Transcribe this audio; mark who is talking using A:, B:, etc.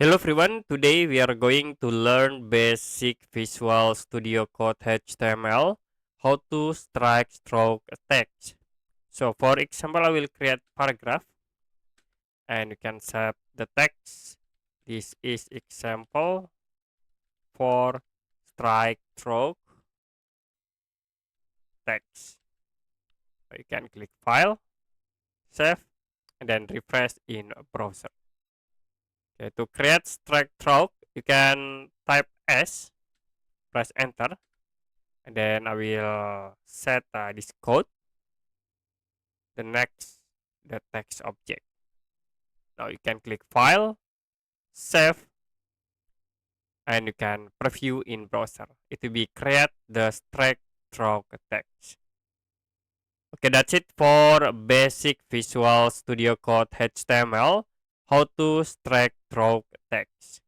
A: Hello everyone, today we are going to learn basic Visual Studio Code HTML, how to strike stroke text. So for example, I will create paragraph and you can save the text. This is example for strike stroke text. So you can click file, save, and then refresh in a browser. Okay, to create strike stroke, you can type S, press enter, and then I will set this code the text object. Now you can click file, save, and you can preview in browser. It will be create the strike stroke text. Okay, that's it for basic Visual Studio Code HTML, how to strike stroke text.